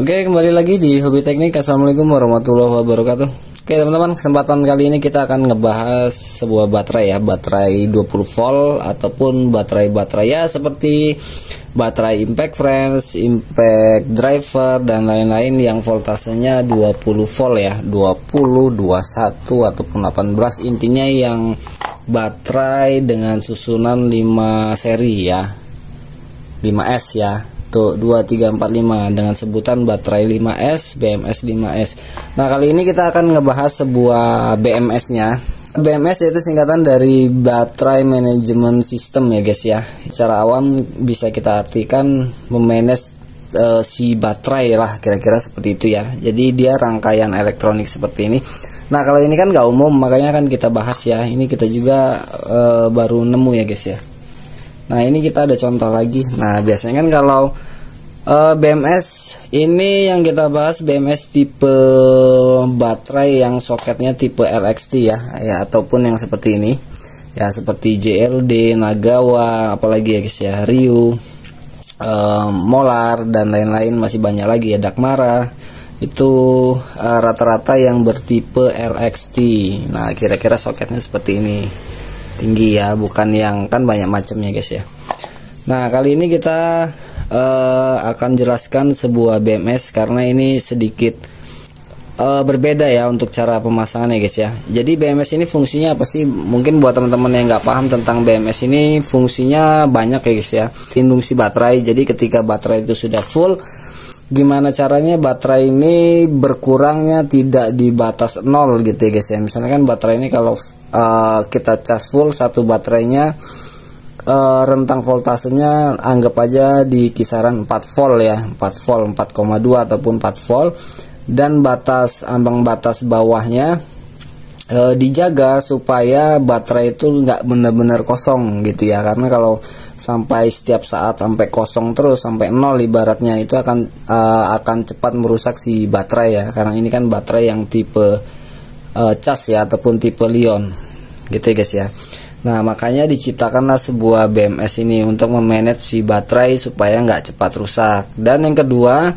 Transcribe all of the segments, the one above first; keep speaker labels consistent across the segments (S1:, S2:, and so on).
S1: Oke, kembali lagi di Hobi Teknik. Assalamualaikum warahmatullahi wabarakatuh. Oke teman-teman, kesempatan kali ini kita akan ngebahas sebuah baterai ya, baterai 20 volt ataupun baterai-baterai ya seperti baterai impact friends, impact driver dan lain-lain yang voltasenya 20 volt ya, 20, 21 ataupun 18, intinya yang baterai dengan susunan 5 seri ya, 5S ya. Tuh 2345 dengan sebutan baterai 5S, BMS 5S. Nah, kali ini kita akan ngebahas sebuah BMS-nya. BMS yaitu singkatan dari Battery Management System ya guys ya. Secara awam bisa kita artikan memanage si baterai lah, kira-kira seperti itu ya. Jadi dia rangkaian elektronik seperti ini. Nah, kalau ini kan nggak umum, makanya kan kita bahas ya. Ini kita juga baru nemu ya guys ya. Nah, ini kita ada contoh lagi. Nah, biasanya kan kalau BMS ini yang kita bahas BMS tipe baterai yang soketnya tipe LXT ya, ataupun yang seperti ini ya, seperti JLD, Nagawa, apalagi ya guys ya, Ryu, Molar dan lain-lain, masih banyak lagi ya, Dakmara. Itu rata-rata yang bertipe LXT. Nah, kira-kira soketnya seperti ini, tinggi ya, bukan yang, kan banyak macamnya guys ya. Nah, kali ini kita akan jelaskan sebuah BMS karena ini sedikit berbeda ya untuk cara pemasangannya guys ya. Jadi BMS ini fungsinya apa sih? Mungkin buat teman-teman yang nggak paham tentang BMS ini, fungsinya banyak ya guys ya. Lindung si baterai. Jadi ketika baterai itu sudah full, gimana caranya baterai ini berkurangnya tidak di batas 0 gitu ya guys ya. Misalnya kan baterai ini kalau kita cas full satu baterainya, rentang voltasenya anggap aja di kisaran 4 volt ya, 4 volt, 4,2 ataupun 4 volt, dan ambang batas bawahnya dijaga supaya baterai itu nggak benar-benar kosong gitu ya, karena kalau sampai setiap saat sampai kosong terus sampai 0 ibaratnya, itu akan cepat merusak si baterai ya, karena ini kan baterai yang tipe cas ya ataupun tipe Li-ion gitu ya guys ya. Nah, makanya diciptakanlah sebuah BMS ini untuk memanage si baterai supaya nggak cepat rusak. Dan yang kedua,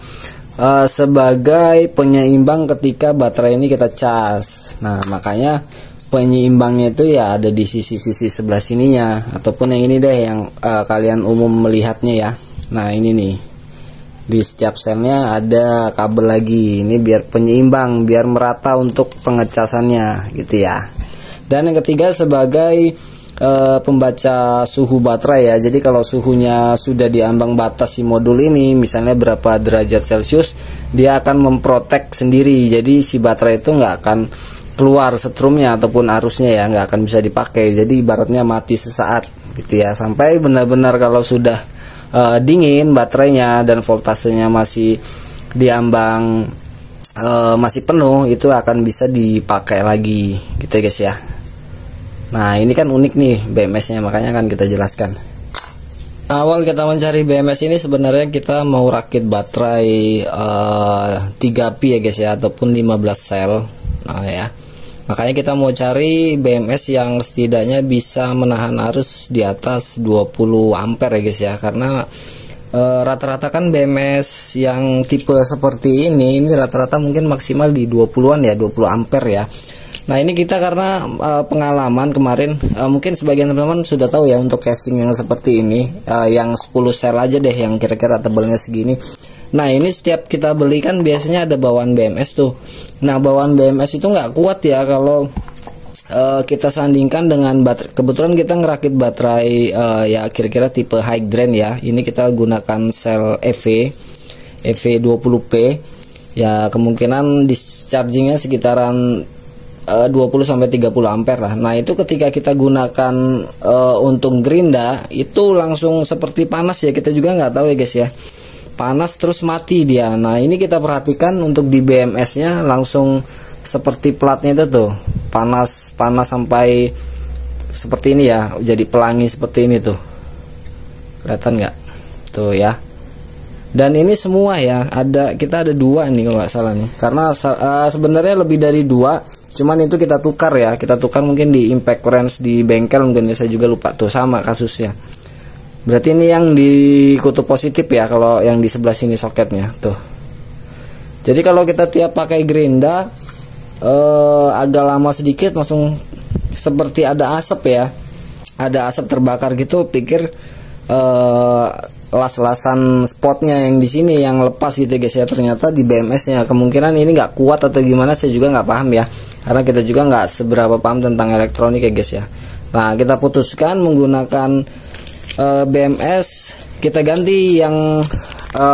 S1: sebagai penyeimbang ketika baterai ini kita cas. Nah, makanya penyeimbangnya itu ya ada di sisi-sisi sebelah sininya, ataupun yang ini deh yang kalian umum melihatnya ya. Nah, ini nih, di setiap selnya ada kabel lagi, ini biar penyeimbang, biar merata untuk pengecasannya gitu ya. Dan yang ketiga sebagai pembaca suhu baterai ya. Jadi kalau suhunya sudah di ambang batas si modul ini, misalnya berapa derajat Celcius, dia akan memprotek sendiri. Jadi si baterai itu nggak akan keluar setrumnya ataupun arusnya ya, nggak akan bisa dipakai. Jadi ibaratnya mati sesaat gitu ya, sampai benar-benar kalau sudah dingin baterainya dan voltasenya masih di ambang masih penuh, itu akan bisa dipakai lagi gitu ya guys ya. Nah, ini kan unik nih BMS-nya, makanya kan kita jelaskan. Awal kita mencari BMS ini sebenarnya kita mau rakit baterai 3P ya guys ya, ataupun 15 sel. Nah ya, makanya kita mau cari BMS yang setidaknya bisa menahan arus di atas 20 ampere ya guys ya, karena rata-rata kan BMS yang tipe seperti ini rata-rata mungkin maksimal di 20-an ya, 20 ampere ya. Nah, ini kita karena pengalaman kemarin, mungkin sebagian teman-teman sudah tahu ya, untuk casing yang seperti ini, yang 10 sel aja deh, yang kira-kira tebalnya segini. Nah, ini setiap kita beli kan biasanya ada bawaan BMS tuh. Nah, bawaan BMS itu nggak kuat ya kalau kita sandingkan dengan baterai. Kebetulan kita ngerakit baterai ya kira-kira tipe high drain ya. Ini kita gunakan sel EV20P ya, kemungkinan dischargingnya sekitaran 20-30 ampere lah. Nah, itu ketika kita gunakan untuk gerinda itu langsung seperti panas ya, kita juga nggak tahu ya guys ya, panas terus mati dia. Nah, ini kita perhatikan untuk di BMS nya langsung seperti platnya itu tuh, panas sampai seperti ini ya, jadi pelangi seperti ini tuh, kelihatan nggak tuh ya. Dan ini semua ya, kita ada 2 nih kalau nggak salah nih, karena sebenarnya lebih dari 2, cuman itu kita tukar ya, kita tukar mungkin di impact range di bengkel mungkin ya, saya juga lupa tuh, sama kasusnya. Berarti ini yang di kutub positif ya, kalau yang di sebelah sini soketnya tuh. Jadi kalau kita tiap pakai gerinda agak lama sedikit langsung seperti ada asap ya, ada asap terbakar gitu. Pikir las-lasan spotnya yang di sini yang lepas gitu guys ya, ternyata di BMS-nya. Kemungkinan ini nggak kuat atau gimana, saya juga nggak paham ya, karena kita juga nggak seberapa paham tentang elektronik ya guys ya. Nah, kita putuskan menggunakan BMS, kita ganti yang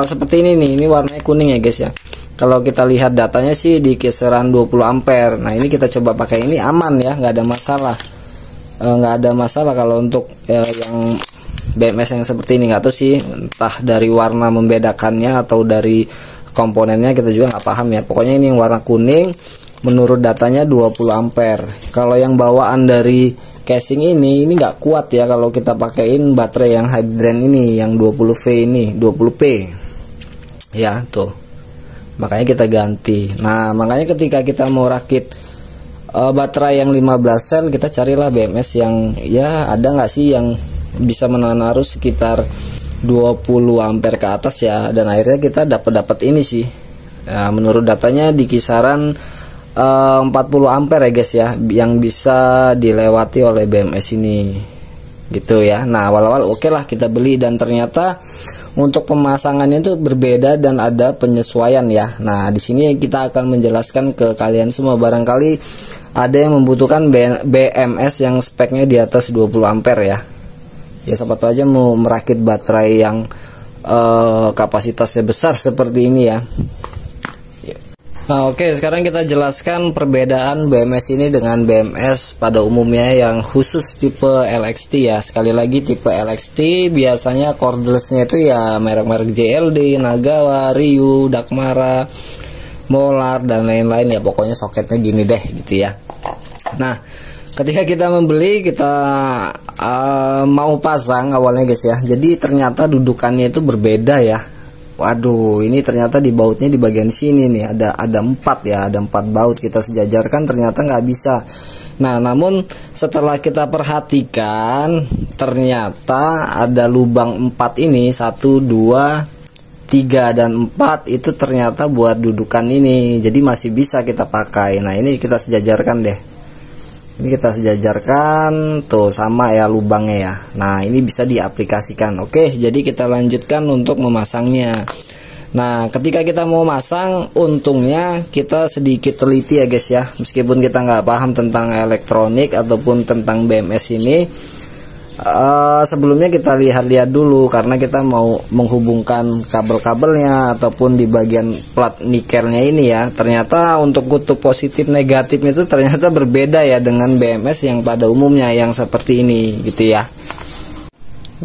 S1: seperti ini nih, ini warnanya kuning ya guys ya. Kalau kita lihat datanya sih di kisaran 20 ampere. Nah, ini kita coba pakai, ini aman ya, nggak ada masalah. Nggak ada masalah kalau untuk yang BMS yang seperti ini. Nggak tahu sih entah dari warna membedakannya atau dari komponennya, kita juga nggak paham ya. Pokoknya ini yang warna kuning, menurut datanya 20 ampere. Kalau yang bawaan dari casing ini nggak kuat ya kalau kita pakaiin baterai yang hydran ini, yang 20V ini, 20P ya tuh, makanya kita ganti. Nah, makanya ketika kita mau rakit baterai yang 15 sel, kita carilah BMS yang ya ada nggak sih yang bisa menahan arus sekitar 20 ampere ke atas ya. Dan akhirnya kita dapat ini sih, menurut datanya di kisaran 40 ampere ya guys ya, yang bisa dilewati oleh BMS ini gitu ya. Nah, awal-awal oke lah kita beli, dan ternyata untuk pemasangannya itu berbeda dan ada penyesuaian ya. Nah, di sini kita akan menjelaskan ke kalian semua. Barangkali ada yang membutuhkan BMS yang speknya di atas 20 ampere ya. Ya, siapa tahu aja mau merakit baterai yang kapasitasnya besar seperti ini ya. Nah, oke, sekarang kita jelaskan perbedaan BMS ini dengan BMS pada umumnya yang khusus tipe LXT ya. Sekali lagi, tipe LXT biasanya cordelessnya itu ya merek-merek JLD, Nagawa, Ryu, Dakmara, Molar, dan lain-lain ya. Pokoknya soketnya gini deh gitu ya. Nah, ketika kita membeli, kita mau pasang awalnya guys ya, jadi ternyata dudukannya itu berbeda ya. Waduh, ini ternyata di bautnya di bagian sini nih ada 4 ya, ada 4 baut. Kita sejajarkan ternyata nggak bisa. Nah, namun setelah kita perhatikan, ternyata ada lubang 4 ini, 1, 2, 3 dan 4 itu ternyata buat dudukan ini. Jadi masih bisa kita pakai. Nah, ini kita sejajarkan deh. Ini kita sejajarkan tuh sama ya lubangnya ya. Nah, ini bisa diaplikasikan. Oke, jadi kita lanjutkan untuk memasangnya. Nah, ketika kita mau masang, untungnya kita sedikit teliti ya guys ya. Meskipun kita nggak paham tentang elektronik ataupun tentang BMS ini, sebelumnya kita lihat-lihat dulu, karena kita mau menghubungkan kabel-kabelnya ataupun di bagian plat nikelnya ini ya. Ternyata untuk kutub positif negatifnya itu ternyata berbeda ya dengan BMS yang pada umumnya yang seperti ini gitu ya.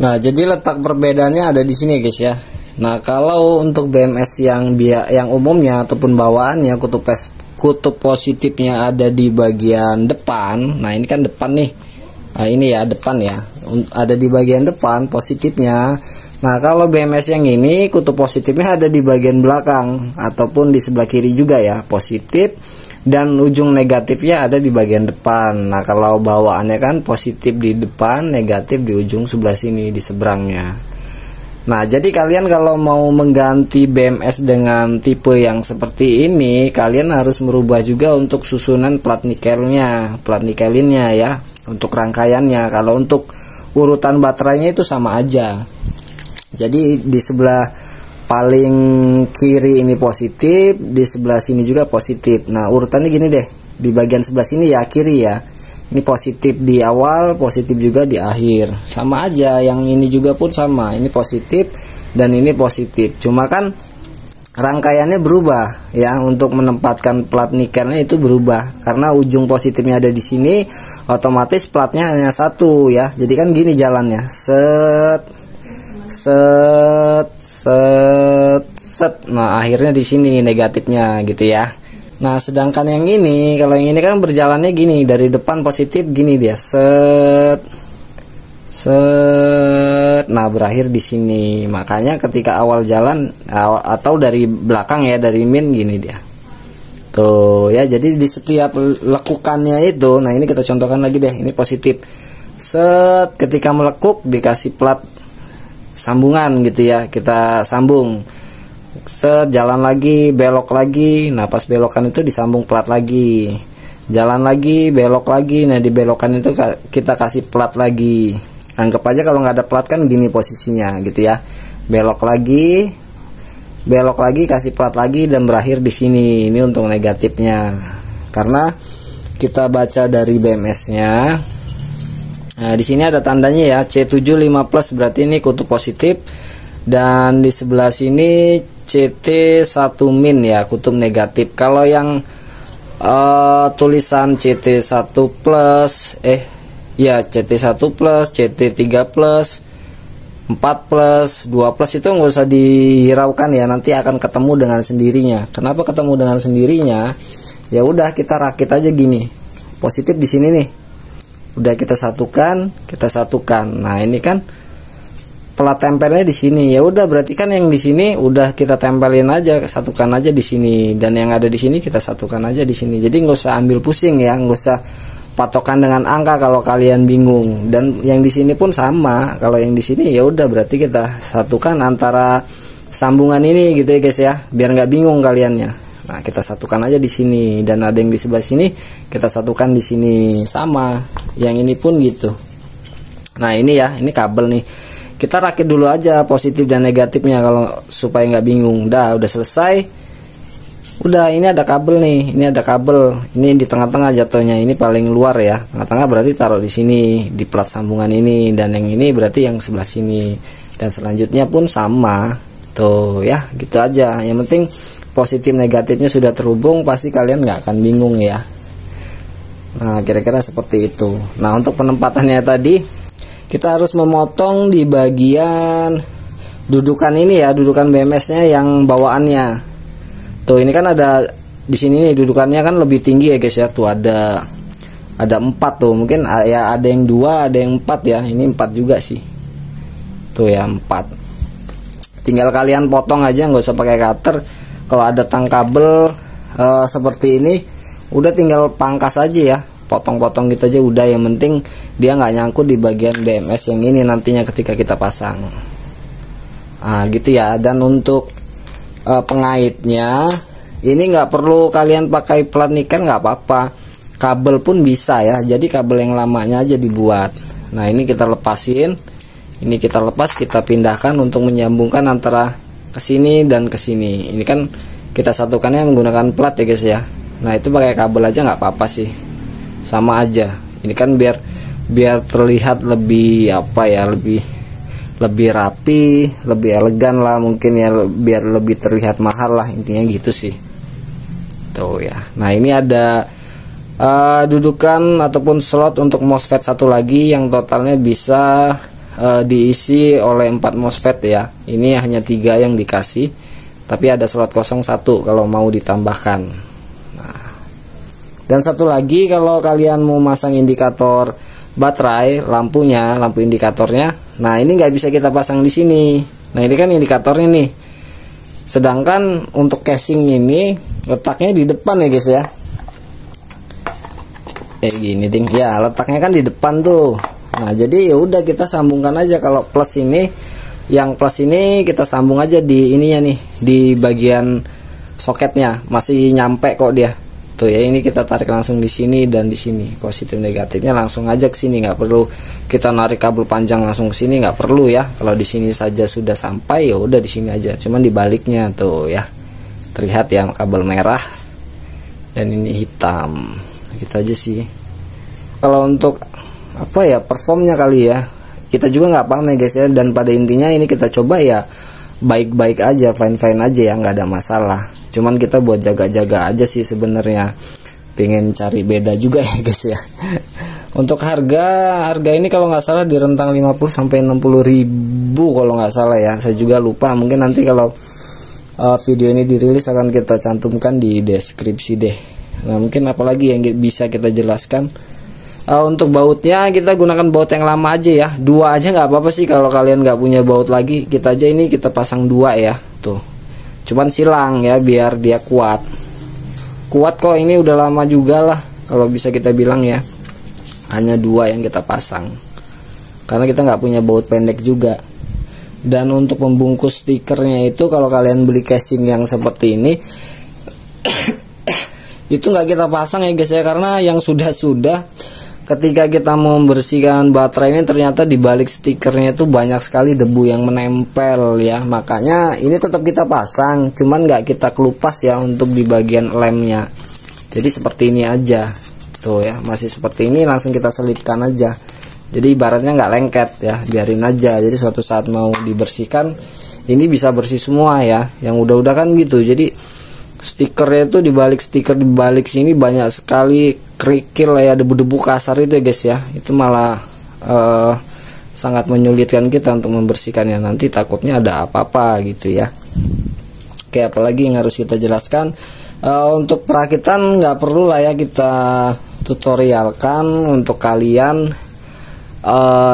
S1: Nah, jadi letak perbedaannya ada di sini guys ya. Nah, kalau untuk BMS yang umumnya ataupun bawaannya kutub positifnya ada di bagian depan. Nah, ini kan depan nih. Nah, ini ya depan ya, ada di bagian depan positifnya. Nah, kalau BMS yang ini kutub positifnya ada di bagian belakang ataupun di sebelah kiri juga ya, positif, dan ujung negatifnya ada di bagian depan. Nah, kalau bawaannya kan positif di depan, negatif di ujung sebelah sini di seberangnya. Nah, jadi kalian kalau mau mengganti BMS dengan tipe yang seperti ini, kalian harus merubah juga untuk susunan plat nikelinnya ya, untuk rangkaiannya. Kalau untuk urutan baterainya itu sama aja. Jadi di sebelah paling kiri ini positif, di sebelah sini juga positif. Nah, urutannya gini deh, di bagian sebelah sini ya kiri ya, ini positif di awal, positif juga di akhir, sama aja. Yang ini juga pun sama, ini positif dan ini positif, cuma kan rangkaiannya berubah ya. Untuk menempatkan plat nikelnya itu berubah, karena ujung positifnya ada di sini, otomatis platnya hanya satu ya. Jadi kan gini jalannya, set set set set. Nah, akhirnya di sini negatifnya gitu ya. Nah, sedangkan yang ini, kalau yang ini kan berjalannya gini, dari depan positif gini dia, set set. Nah, berakhir di sini. Makanya ketika awal jalan atau dari belakang ya, dari min gini dia. Tuh ya, jadi di setiap lekukannya itu, nah ini kita contohkan lagi deh, ini positif. Set, ketika melekuk dikasih plat sambungan gitu ya, kita sambung. sejalan lagi, belok lagi. Nah pas belokan itu disambung plat lagi, jalan lagi, belok lagi. Nah di belokan itu kita kasih plat lagi. Anggap aja kalau nggak ada plat kan gini posisinya gitu ya, belok lagi, kasih plat lagi, dan berakhir di sini. Ini untuk negatifnya, karena kita baca dari BMS-nya. Nah, di sini ada tandanya ya, C75 plus berarti ini kutub positif, dan di sebelah sini CT1 min ya, kutub negatif. Kalau yang tulisan CT1 plus ya CT1 plus, CT3 plus, 4 plus, 2 plus itu nggak usah dihiraukan ya, nanti akan ketemu dengan sendirinya. Kenapa ketemu dengan sendirinya? Ya udah kita rakit aja gini. Positif di sini nih. Udah kita satukan. Nah, ini kan plat tempelnya di sini. Ya udah berarti kan yang di sini udah kita tempelin aja, satukan aja di sini, dan yang ada di sini kita satukan aja di sini. Jadi nggak usah ambil pusing ya, nggak usah patokan dengan angka kalau kalian bingung. Dan yang di sini pun sama. Kalau yang di sini ya udah berarti kita satukan antara sambungan ini gitu ya guys ya, biar nggak bingung kaliannya. Nah, kita satukan aja di sini, dan ada yang di sebelah sini kita satukan di sini, sama. Yang ini pun gitu. Nah, ini ya, ini kabel nih. Kita rakit dulu aja positif dan negatifnya kalau supaya nggak bingung. Udah selesai. Udah, ini ada kabel nih. Ini ada kabel. Ini di tengah-tengah jatuhnya. Ini paling luar ya. Tengah-tengah berarti taruh di sini, di plat sambungan ini, dan yang ini berarti yang sebelah sini. Dan selanjutnya pun sama. Tuh ya, gitu aja. Yang penting positif negatifnya sudah terhubung, pasti kalian nggak akan bingung ya. Nah, kira-kira seperti itu. Nah, untuk penempatannya tadi kita harus memotong di bagian dudukan ini ya, dudukan BMS-nya yang bawaannya. Tuh, ini kan ada di sini nih, dudukannya kan lebih tinggi ya guys ya. Tuh ada 4 tuh. Mungkin ya ada yang 2, ada yang 4 ya. Ini 4 juga sih. Tuh ya, 4. Tinggal kalian potong aja, nggak usah pakai cutter. Kalau ada tang kabel seperti ini, udah tinggal pangkas aja ya, potong-potong gitu aja udah. Yang penting dia nggak nyangkut di bagian BMS yang ini nantinya ketika kita pasang. Nah gitu ya. Dan untuk pengaitnya ini nggak perlu kalian pakai plat niken, nggak apa-apa, kabel pun bisa ya. Jadi kabel yang lamanya aja dibuat. Nah ini kita lepasin, ini kita lepas, kita pindahkan untuk menyambungkan antara kesini dan kesini. Ini kan kita satukannya menggunakan plat ya guys ya. Nah itu pakai kabel aja nggak apa-apa sih, sama aja. Ini kan biar terlihat lebih apa ya, lebih rapi, lebih elegan lah mungkin ya, biar lebih terlihat mahal lah, intinya gitu sih. Tuh ya. Nah ini ada dudukan ataupun slot untuk MOSFET satu lagi yang totalnya bisa diisi oleh 4 MOSFET ya. Ini hanya 3 yang dikasih, tapi ada slot kosong 1 kalau mau ditambahkan. Nah, dan satu lagi kalau kalian mau masang indikator baterai, lampu indikatornya, nah ini nggak bisa kita pasang di sini. Nah ini kan indikatornya nih, sedangkan untuk casing ini letaknya di depan ya guys ya. Gini ding ya, letaknya kan di depan tuh. Nah jadi ya udah kita sambungkan aja. Kalau plus ini, yang plus ini kita sambung aja di ininya nih, di bagian soketnya masih nyampe kok dia. Tuh ya, ini kita tarik langsung di sini dan di sini. Positif negatifnya langsung aja ke sini, nggak perlu kita narik kabel panjang langsung ke sini, nggak perlu ya. Kalau di sini saja sudah sampai, ya udah di sini aja. Cuman dibaliknya tuh ya, terlihat ya kabel merah dan ini hitam. Gitu aja sih. Kalau untuk apa ya, performnya kali ya, kita juga nggak paham ya guys ya. Dan pada intinya ini kita coba ya baik-baik aja, fine-fine aja ya, nggak ada masalah. Cuman kita buat jaga-jaga aja sih sebenarnya, pengen cari beda juga ya guys ya. Untuk harga ini kalau nggak salah di rentang 50 sampai 60 ribu kalau nggak salah ya. Saya juga lupa, mungkin nanti kalau video ini dirilis akan kita cantumkan di deskripsi deh. Nah mungkin apalagi yang bisa kita jelaskan. Untuk bautnya kita gunakan baut yang lama aja ya, 2 aja nggak apa-apa sih. Kalau kalian nggak punya baut lagi, kita aja ini kita pasang 2 ya tuh. Cuman silang ya biar dia kuat kok. Ini udah lama juga lah kalau bisa kita bilang ya. Hanya 2 yang kita pasang karena kita nggak punya baut pendek juga. Dan untuk membungkus stikernya itu kalau kalian beli casing yang seperti ini itu nggak kita pasang ya guys ya, karena yang sudah ketika kita mau membersihkan baterai ini ternyata di balik stikernya itu banyak sekali debu yang menempel ya. Makanya ini tetap kita pasang, cuman nggak kita kelupas ya untuk di bagian lemnya. Jadi seperti ini aja tuh ya, masih seperti ini, langsung kita selipkan aja. Jadi ibaratnya nggak lengket ya, biarin aja. Jadi suatu saat mau dibersihkan ini bisa bersih semua ya. Yang udah-udah kan gitu. Jadi stikernya itu dibalik stiker dibalik sini banyak sekali kerikil ya, debu-debu kasar itu ya guys ya. Itu malah sangat menyulitkan kita untuk membersihkannya. Nanti takutnya ada apa-apa gitu ya. Oke, apalagi yang harus kita jelaskan, untuk perakitan nggak perlu lah ya kita tutorialkan. Untuk kalian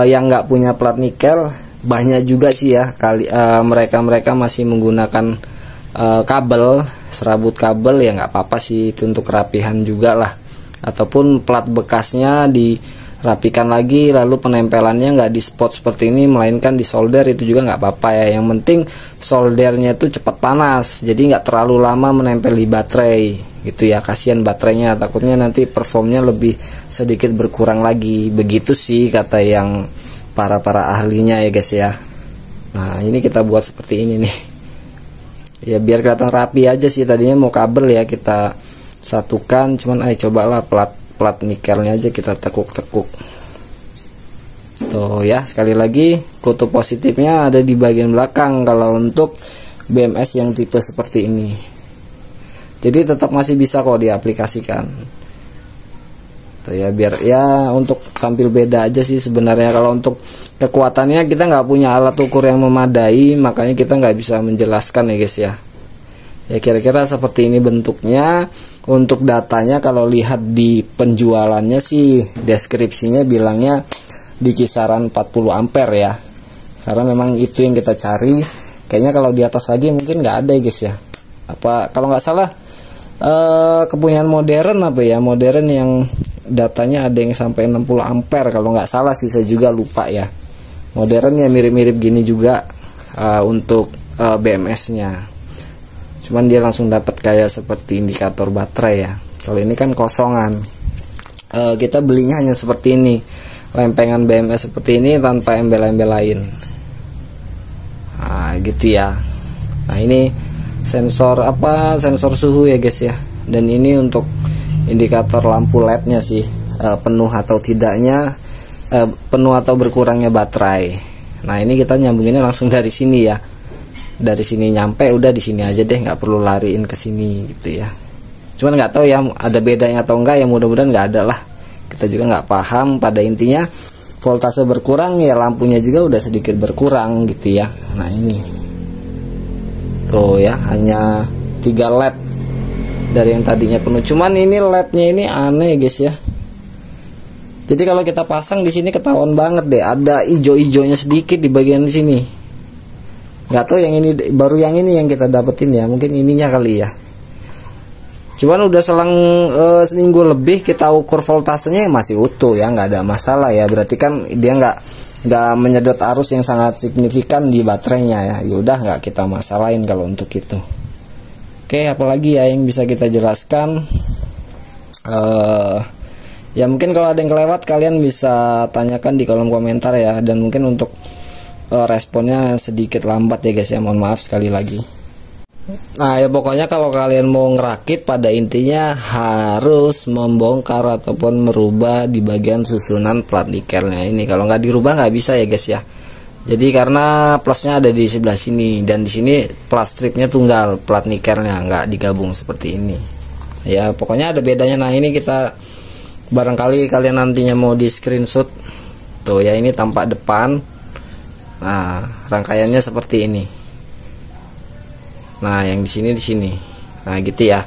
S1: yang nggak punya plat nikel, banyak juga sih ya mereka masih menggunakan kabel, serabut kabel ya, nggak apa-apa sih, itu untuk kerapihan juga lah. Ataupun plat bekasnya dirapikan lagi, lalu penempelannya nggak di spot seperti ini, melainkan di solder, itu juga nggak apa-apa ya. Yang penting soldernya itu cepat panas, jadi nggak terlalu lama menempel di baterai gitu ya. Kasihan baterainya, takutnya nanti performnya lebih sedikit berkurang lagi, begitu sih kata yang para ahlinya ya guys ya. Nah ini kita buat seperti ini nih ya, biar kelihatan rapi aja sih. Tadinya mau kabel ya kita satukan, cuman cobalah plat nikelnya aja kita tekuk-tekuk tuh ya. Sekali lagi, kutu positifnya ada di bagian belakang kalau untuk BMS yang tipe seperti ini. Jadi tetap masih bisa kok diaplikasikan ya, biar ya untuk tampil beda aja sih sebenarnya. Kalau untuk kekuatannya kita nggak punya alat ukur yang memadai, makanya kita nggak bisa menjelaskan ya guys ya. Ya kira-kira seperti ini bentuknya. Untuk datanya kalau lihat di penjualannya sih deskripsinya bilangnya di kisaran 40 ampere ya, karena memang itu yang kita cari. Kayaknya kalau di atas lagi mungkin nggak ada ya guys ya. Apa kalau nggak salah kepunyaan modern apa ya, modern yang datanya ada yang sampai 60 ampere kalau nggak salah sih, saya juga lupa ya. Modern ya mirip-mirip gini juga untuk BMS-nya. Cuman dia langsung dapat kayak seperti indikator baterai ya. Kalau ini kan kosongan. Kita belinya hanya seperti ini, lempengan BMS seperti ini tanpa embel-embel lain. Nah gitu ya. Nah ini sensor sensor suhu ya guys ya. Dan ini untuk indikator lampu LED-nya sih, penuh atau tidaknya, penuh atau berkurangnya baterai. Nah ini kita nyambunginnya langsung dari sini ya. Dari sini nyampe udah di sini aja deh, nggak perlu lariin ke sini gitu ya. Cuman nggak tahu ya ada bedanya atau enggak ya, mudah-mudahan nggak ada lah. Kita juga nggak paham. Pada intinya voltase berkurang ya, lampunya juga udah sedikit berkurang gitu ya. Nah ini tuh ya, hanya 3 LED dari yang tadinya penuh. Cuman ini LED-nya ini aneh guys ya. Jadi kalau kita pasang di sini ketahuan banget deh, ada ijo-ijonya sedikit di bagian sini. Nggak tahu yang ini, baru yang ini yang kita dapetin ya, mungkin ininya kali ya. Cuman udah selang seminggu lebih kita ukur voltasenya masih utuh ya, nggak ada masalah ya. Berarti kan dia nggak menyedot arus yang sangat signifikan di baterainya ya. Yaudah nggak kita masalahin kalau untuk itu. Oke, apalagi ya yang bisa kita jelaskan? Ya mungkin kalau ada yang kelewat kalian bisa tanyakan di kolom komentar ya. Dan mungkin untuk responnya sedikit lambat ya guys ya, mohon maaf sekali lagi. Nah ya pokoknya kalau kalian mau ngerakit, pada intinya harus membongkar ataupun merubah di bagian susunan plat nikelnya ini. Kalau nggak dirubah nggak bisa ya guys ya. Jadi karena plusnya ada di sebelah sini, dan di sini plat stripnya tunggal, plat nikelnya nggak digabung seperti ini. Ya pokoknya ada bedanya. Nah ini kita barangkali kalian nantinya mau di screenshot tuh ya, ini tampak depan. Nah, rangkaiannya seperti ini. Nah, yang di sini. Nah, gitu ya.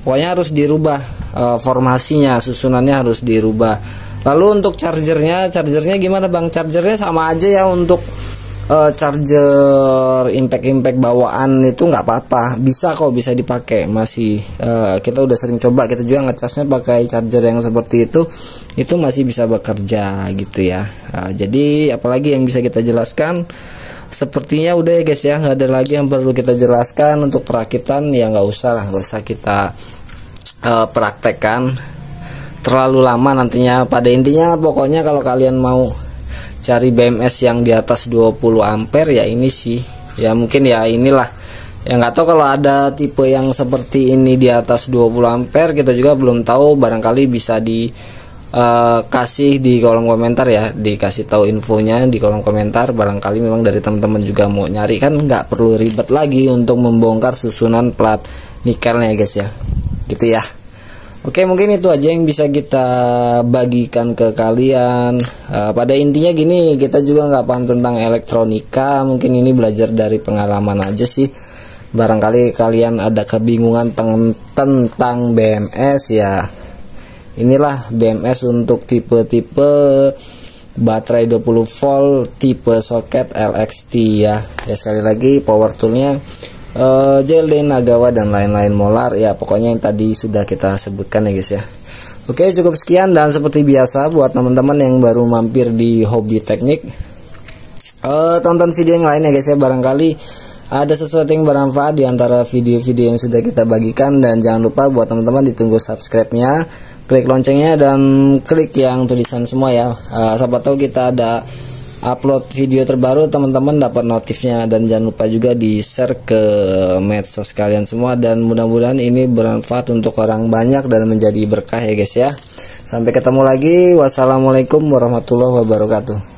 S1: Pokoknya harus dirubah formasinya, susunannya harus dirubah. Lalu untuk chargernya gimana Bang? Chargernya sama aja ya, untuk charger impact bawaan itu nggak apa-apa, bisa kok, bisa dipakai. Masih kita udah sering coba, kita juga ngecasnya pakai charger yang seperti itu masih bisa bekerja gitu ya. Jadi apalagi yang bisa kita jelaskan, sepertinya udah ya guys ya, nggak ada lagi yang perlu kita jelaskan. Untuk perakitan ya nggak usah lah, nggak usah kita praktekkan terlalu lama nantinya. Pada intinya pokoknya kalau kalian mau cari BMS yang di atas 20 ampere ya ini sih ya, mungkin ya inilah ya, nggak tahu kalau ada tipe yang seperti ini di atas 20 ampere, kita juga belum tahu. Barangkali bisa di kasih di kolom komentar ya, dikasih tahu infonya di kolom komentar. Barangkali memang dari teman-teman juga mau nyari, kan nggak perlu ribet lagi untuk membongkar susunan plat nikelnya guys ya, gitu ya. Oke, mungkin itu aja yang bisa kita bagikan ke kalian. Pada intinya gini, kita juga nggak paham tentang elektronika, mungkin ini belajar dari pengalaman aja sih. Barangkali kalian ada kebingungan tentang BMS ya, inilah BMS untuk tipe-tipe baterai 20 volt tipe soket LXT ya. Ya sekali lagi power toolnya JLD, Nagawa dan lain-lain Molar ya, pokoknya yang tadi sudah kita sebutkan ya guys ya. Oke, cukup sekian, dan seperti biasa buat teman-teman yang baru mampir di Hobi Teknik, tonton video yang lain ya guys ya, barangkali ada sesuatu yang bermanfaat di antara video-video yang sudah kita bagikan. Dan jangan lupa buat teman-teman ditunggu subscribe-nya, klik loncengnya, dan klik yang tulisan semua ya. Siapa tahu kita ada upload video terbaru, teman-teman dapat notifnya. Dan jangan lupa juga di share ke medsos kalian semua, dan mudah-mudahan ini bermanfaat untuk orang banyak dan menjadi berkah ya guys ya. Sampai ketemu lagi, wassalamualaikum warahmatullahi wabarakatuh.